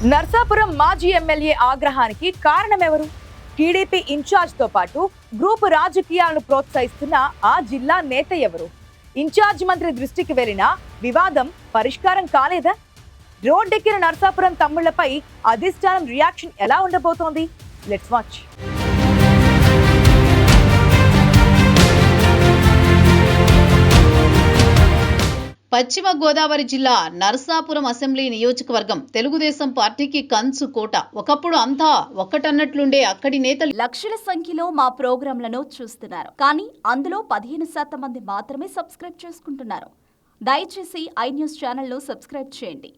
నర్సాపురం మాజీ ఎమ్మెల్యే ఆగ్రహానికి కారణమెవరు? TDP incharge తో పాటు గ్రూప్ రాజకీయాలను ప్రోత్సహిస్తున్న ఆ జిల్లా నేత ఎవరు? ఇన్ఛార్జ్ మంత్రి దృష్టికి వెళ్లిన వివాదం పరిష్కారం కాలేదా? రోడ్డెక్కిన నర్సాపురం తమ్ముళ్లపై అధిష్టానం రియాక్షన్ ఎలా ఉండబోతోంది? Let's watch. పశ్చిమ గోదావరి జిల్లా నరసాపురం అసెంబ్లీ నియోజకవర్గం తెలుగుదేశం పార్టీకి కంచు కోట. ఒకప్పుడు అంతా ఒక్కటన్నట్లుండే అక్కడి నేతలు లక్షల సంఖ్యలో మా ప్రోగ్రాంలను చూస్తున్నారు, కానీ అందులో 15% మంది మాత్రమే సబ్స్క్రైబ్ చేసుకుంటున్నారు. దయచేసి ఐ న్యూస్ ఛానల్ను సబ్స్క్రైబ్ చేయండి.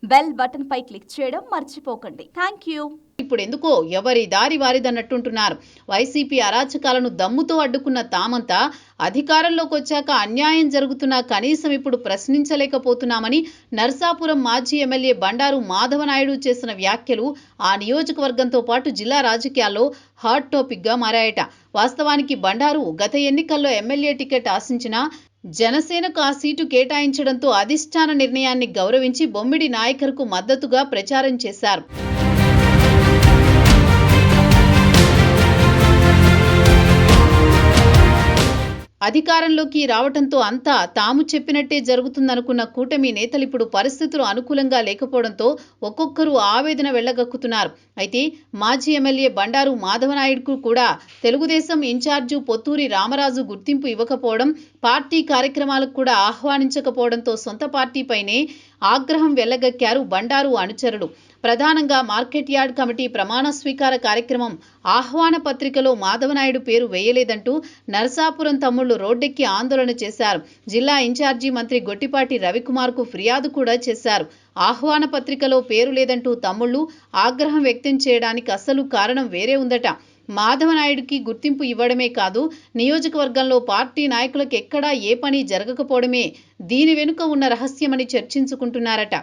బెల్ బటన్ పై క్లిక్ చేయడం మర్చిపోకండి. Thank you. ఇప్పుడు ఎందుకో ఎవరి దారి వారిదన్నట్టుంటున్నారు. వైసీపీ అరాచకాలను దమ్ముతో అడ్డుకున్న తామంతా అధికారంలోకి వచ్చాక అన్యాయం జరుగుతున్నా కనీసం ఇప్పుడు ప్రశ్నించలేకపోతున్నామని నర్సాపురం మాజీ ఎమ్మెల్యే బండారు మాధవనాయుడు చేసిన వ్యాఖ్యలు ఆ నియోజకవర్గంతో పాటు జిల్లా రాజకీయాల్లో హాట్ టాపిక్ గా మారాయట. వాస్తవానికి బండారు గత ఎన్నికల్లో ఎమ్మెల్యే టికెట్ ఆశించినా జనసేనకు ఆ సీటు కేటాయించడంతో అధిష్టాన నిర్ణయాన్ని గౌరవించి బొమ్మిడి నాయకర్కు మద్దతుగా ప్రచారం చేశారు. అధికారంలోకి రావడంతో అంతా తాము చెప్పినట్టే జరుగుతుందనుకున్న కూటమి నేతలు ఇప్పుడు పరిస్థితులు అనుకూలంగా లేకపోవడంతో ఒక్కొక్కరు ఆవేదన వెళ్లగక్కుతున్నారు. అయితే మాజీ ఎమ్మెల్యే బండారు మాధవనాయుడుకు కూడా తెలుగుదేశం ఇన్ఛార్జు పొత్తూరి రామరాజు గుర్తింపు ఇవ్వకపోవడం, పార్టీ కార్యక్రమాలకు కూడా ఆహ్వానించకపోవడంతో సొంత పార్టీపైనే ఆగ్రహం వెళ్లగక్కారు బండారు అనుచరులు. ప్రధానంగా మార్కెట్ యార్డ్ కమిటీ ప్రమాణ స్వీకార కార్యక్రమం ఆహ్వాన పత్రికలో మాధవనాయుడు పేరు వేయలేదంటూ నరసాపురం తమ్ముళ్లు రోడ్డెక్కి ఆందోళన చేశారు. జిల్లా ఇన్ఛార్జి మంత్రి గొట్టిపాటి రవికుమార్కు ఫిర్యాదు కూడా చేశారు. ఆహ్వాన పత్రికలో పేరు లేదంటూ తమ్ముళ్లు ఆగ్రహం వ్యక్తం చేయడానికి అసలు కారణం వేరే ఉందట. మాధవనాయుడికి గుర్తింపు ఇవ్వడమే కాదు, నియోజకవర్గంలో పార్టీ నాయకులకు ఎక్కడా ఏ పని జరగకపోవడమే దీని వెనుక ఉన్న రహస్యమని చర్చించుకుంటున్నారట.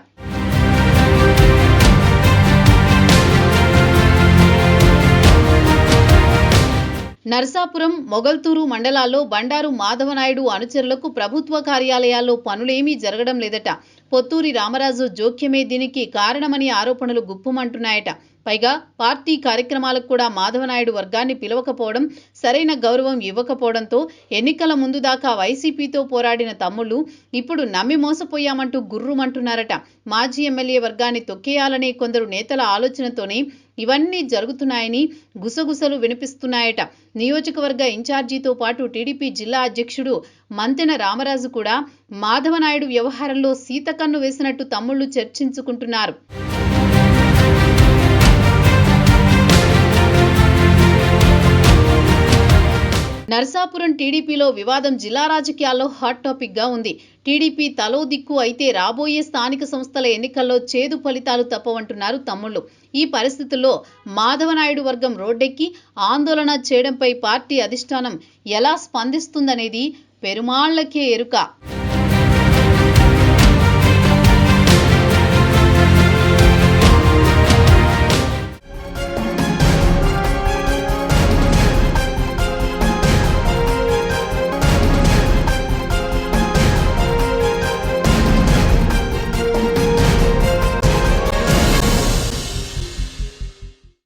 నరసాపురం, మొగల్తూరు మండలాల్లో బండారు మాధవనాయుడు అనుచరులకు ప్రభుత్వ కార్యాలయాల్లో పనులేమీ జరగడం లేదట. పొత్తూరి రామరాజు జోక్యమే దీనికి కారణమని ఆరోపణలు గుప్పుమంటున్నాయట. పైగా పార్టీ కార్యక్రమాలకు కూడా మాధవనాయుడు వర్గాన్ని పిలవకపోవడం, సరైన గౌరవం ఇవ్వకపోవడంతో ఎన్నికల ముందు దాకా వైసీపీతో పోరాడిన తమ్ముళ్లు ఇప్పుడు నమ్మి మోసపోయామంటూ గుర్రుమంటున్నారట. మాజీ ఎమ్మెల్యే వర్గాన్ని తొక్కేయాలనే కొందరు నేతల ఆలోచనతోనే ఇవన్నీ జరుగుతున్నాయని గుసగుసలు వినిపిస్తున్నాయట. నియోజకవర్గ ఇన్ఛార్జితో పాటు టీడీపీ జిల్లా అధ్యక్షుడు మంతెన రామరాజు కూడా మాధవనాయుడు వ్యవహారంలో సీతకన్ను వేసినట్టు తమ్ముళ్లు చర్చించుకుంటున్నారు. నరసాపురం టీడీపీలో వివాదం జిల్లా రాజకీయాల్లో హాట్ టాపిక్ గా ఉంది. టీడీపీ తలో దిక్కు అయితే రాబోయే స్థానిక సంస్థల ఎన్నికల్లో చేదు ఫలితాలు తప్పవంటున్నారు తమ్ముళ్లు. ఈ పరిస్థితుల్లో మాధవనాయుడు వర్గం రోడ్డెక్కి ఆందోళన చేయడంపై పార్టీ అధిష్టానం ఎలా స్పందిస్తుందనేది పెరుమాళ్లకే ఎరుక.